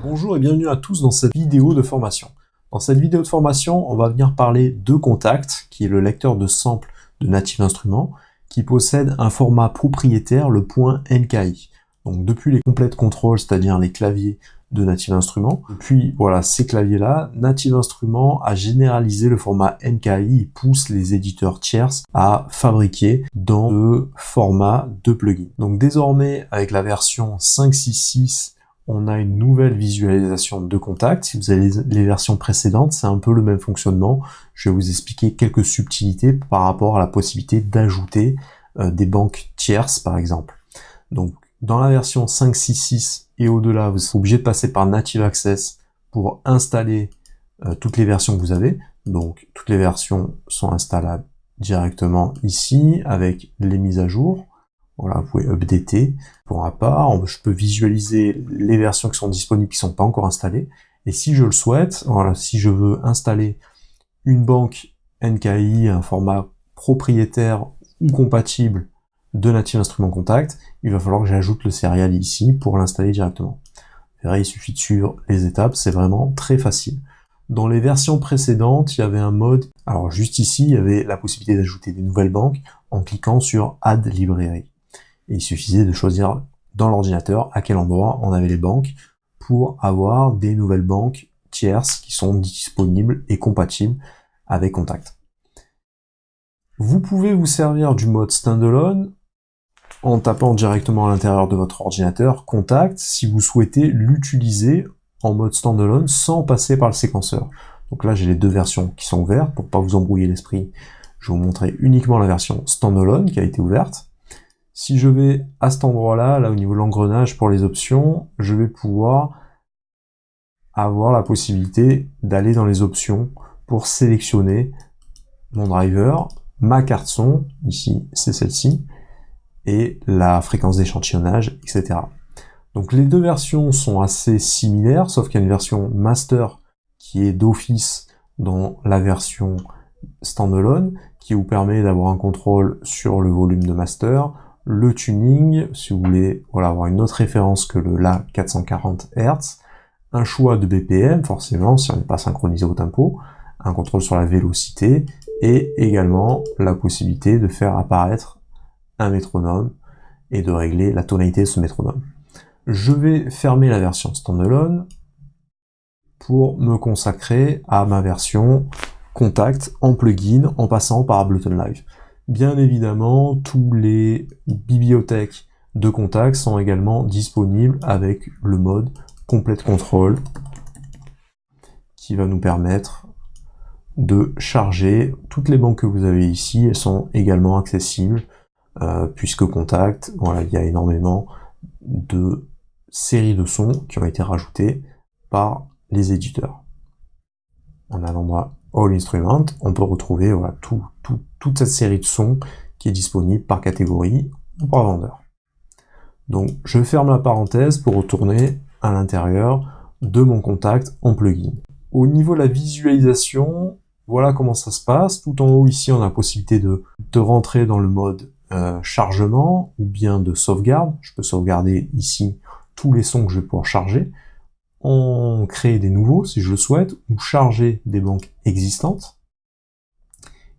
Bonjour et bienvenue à tous dans cette vidéo de formation. Dans cette vidéo de formation, on va venir parler de Kontact, qui est le lecteur de samples de Native Instruments, qui possède un format propriétaire, le .nki. Donc depuis les complete control, c'est-à-dire les claviers de Native Instruments, puis voilà ces claviers-là, Native Instruments a généralisé le format NKI et pousse les éditeurs tierces à fabriquer dans le format de plugin. Donc désormais, avec la version 5.6.6, on a une nouvelle visualisation de Kontact. Si vous avez les versions précédentes, c'est un peu le même fonctionnement. Je vais vous expliquer quelques subtilités par rapport à la possibilité d'ajouter des banques tierces, par exemple. Donc, dans la version 5.6.6 et au-delà, vous êtes obligé de passer par Native Access pour installer toutes les versions que vous avez. Donc, toutes les versions sont installables directement ici, avec les mises à jour. Voilà, vous pouvez updater pour un part. Je peux visualiser les versions qui sont disponibles qui ne sont pas encore installées. Et si je le souhaite, voilà, si je veux installer une banque NKI, un format propriétaire ou compatible de Native Instruments Kontact, il va falloir que j'ajoute le serial ici pour l'installer directement. Vous verrez, il suffit de suivre les étapes, c'est vraiment très facile. Dans les versions précédentes, il y avait un mode, alors juste ici, il y avait la possibilité d'ajouter des nouvelles banques en cliquant sur Add Library. Et il suffisait de choisir dans l'ordinateur à quel endroit on avait les banques pour avoir des nouvelles banques tierces qui sont disponibles et compatibles avec Kontact. Vous pouvez vous servir du mode standalone en tapant directement à l'intérieur de votre ordinateur Kontact si vous souhaitez l'utiliser en mode standalone sans passer par le séquenceur. Donc là, j'ai les deux versions qui sont ouvertes. Pour pas vous embrouiller l'esprit, je vais vous montrer uniquement la version standalone qui a été ouverte. Si je vais à cet endroit-là, là au niveau de l'engrenage pour les options, je vais pouvoir avoir la possibilité d'aller dans les options pour sélectionner mon driver, ma carte son, ici c'est celle-ci, et la fréquence d'échantillonnage, etc. Donc les deux versions sont assez similaires, sauf qu'il y a une version master qui est d'office dans la version standalone, qui vous permet d'avoir un contrôle sur le volume de master, le tuning, si vous voulez voilà, avoir une autre référence que le La 440 Hz, un choix de BPM, forcément, si on n'est pas synchronisé au tempo, un contrôle sur la vélocité, et également la possibilité de faire apparaître un métronome et de régler la tonalité de ce métronome. Je vais fermer la version standalone pour me consacrer à ma version Kontact en plugin en passant par Ableton Live. Bien évidemment, tous les bibliothèques de Kontact sont également disponibles avec le mode Complete Control qui va nous permettre de charger toutes les banques que vous avez ici. Elles sont également accessibles puisque Kontact, voilà, il y a énormément de séries de sons qui ont été rajoutées par les éditeurs. En allant dans All Instruments, on peut retrouver voilà, toute cette série de sons qui est disponible par catégorie ou par vendeur. Donc je ferme la parenthèse pour retourner à l'intérieur de mon Kontact en plugin. Au niveau de la visualisation, voilà comment ça se passe. Tout en haut ici, on a la possibilité de rentrer dans le mode chargement ou bien de sauvegarde. Je peux sauvegarder ici tous les sons que je vais pouvoir charger, en créer des nouveaux si je le souhaite, ou charger des banques existantes.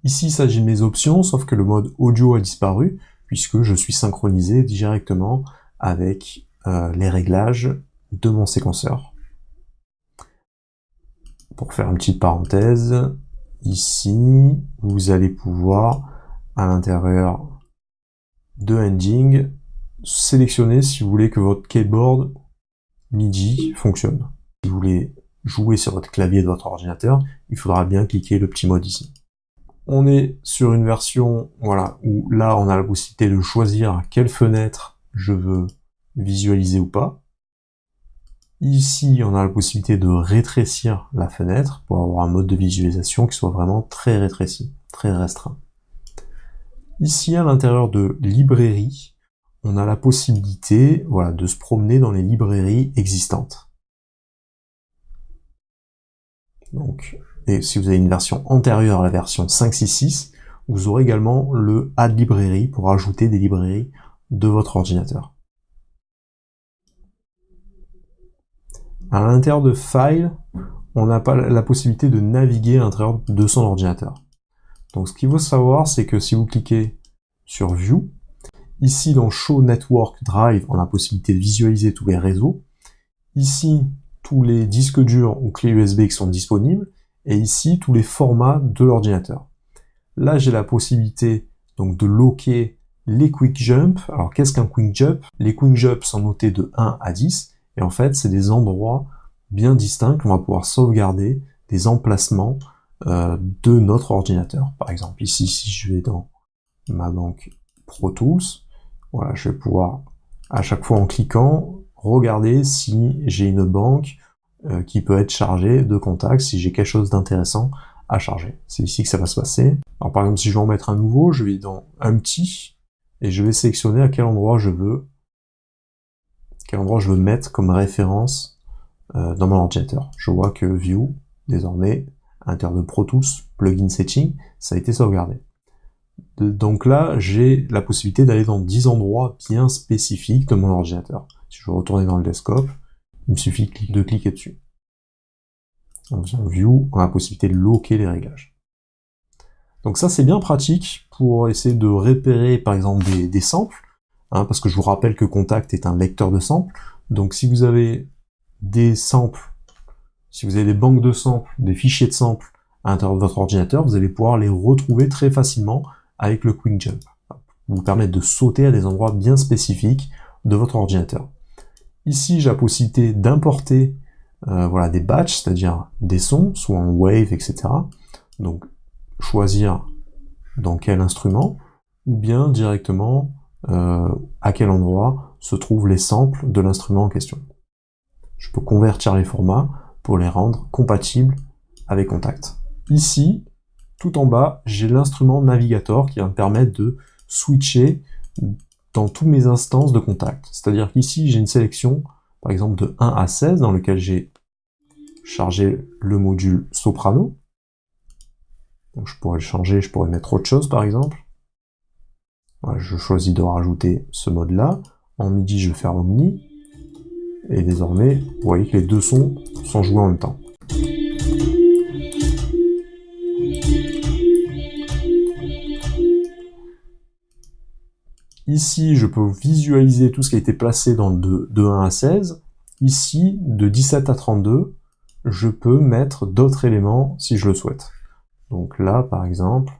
Ici, il s'agit de mes options, sauf que le mode audio a disparu, puisque je suis synchronisé directement avec les réglages de mon séquenceur. Pour faire une petite parenthèse, ici, vous allez pouvoir, à l'intérieur de Ending, sélectionner si vous voulez que votre keyboard MIDI fonctionne. Si vous voulez jouer sur votre clavier de votre ordinateur, il faudra bien cliquer le petit mode ici. On est sur une version voilà, où là on a la possibilité de choisir quelle fenêtre je veux visualiser ou pas. Ici on a la possibilité de rétrécir la fenêtre pour avoir un mode de visualisation qui soit vraiment très rétréci, très restreint. Ici à l'intérieur de librairie, on a la possibilité voilà, de se promener dans les librairies existantes. Donc, et si vous avez une version antérieure à la version 5.6.6, vous aurez également le Add Library pour ajouter des librairies de votre ordinateur. À l'intérieur de File, on n'a pas la possibilité de naviguer à l'intérieur de son ordinateur. Donc ce qu'il faut savoir, c'est que si vous cliquez sur View, ici dans Show Network Drive, on a la possibilité de visualiser tous les réseaux. Ici, tous les disques durs ou clés USB qui sont disponibles, et ici, tous les formats de l'ordinateur. Là, j'ai la possibilité donc de loquer les Quick Jump. Alors, qu'est-ce qu'un Quick Jump? Les Quick Jump sont notés de 1 à 10, et en fait, c'est des endroits bien distincts qu'on va pouvoir sauvegarder, des emplacements de notre ordinateur. Par exemple, ici, si je vais dans ma banque Pro Tools, voilà, je vais pouvoir, à chaque fois en cliquant, regarder si j'ai une banque qui peut être chargée de contacts, si j'ai quelque chose d'intéressant à charger. C'est ici que ça va se passer. Alors par exemple, si je veux en mettre un nouveau, je vais dans Empty, et je vais sélectionner à quel endroit je veux mettre comme référence dans mon ordinateur. Je vois que View, désormais, à l'intérieur de Pro Tools, Plugin Setting, ça a été sauvegardé. Donc là, j'ai la possibilité d'aller dans 10 endroits bien spécifiques de mon ordinateur. Si je veux retourner dans le desktop, il me suffit de cliquer dessus. En faisant View, on a la possibilité de loquer les réglages. Donc ça, c'est bien pratique pour essayer de repérer, par exemple, des samples, hein, parce que je vous rappelle que Contact est un lecteur de samples. Donc si vous avez des samples, si vous avez des banques de samples, des fichiers de samples à l'intérieur de votre ordinateur, vous allez pouvoir les retrouver très facilement avec le Quick Jump. Vous permettre de sauter à des endroits bien spécifiques de votre ordinateur. Ici, j'ai la possibilité d'importer voilà, des batchs, c'est-à-dire des sons, soit en wave, etc. Donc, choisir dans quel instrument, ou bien directement à quel endroit se trouvent les samples de l'instrument en question. Je peux convertir les formats pour les rendre compatibles avec Contact. Ici, tout en bas, j'ai l'instrument Navigator qui va me permettre de switcher dans toutes mes instances de Contact. C'est-à-dire qu'ici, j'ai une sélection, par exemple, de 1 à 16, dans lequel j'ai chargé le module Soprano. Donc je pourrais le changer, je pourrais mettre autre chose, par exemple. Voilà, je choisis de rajouter ce mode-là. En MIDI, je vais faire Omni. Et désormais, vous voyez que les deux sons sont joués en même temps. Ici, je peux visualiser tout ce qui a été placé dans le de 1 à 16. Ici, de 17 à 32, je peux mettre d'autres éléments si je le souhaite. Donc là, par exemple,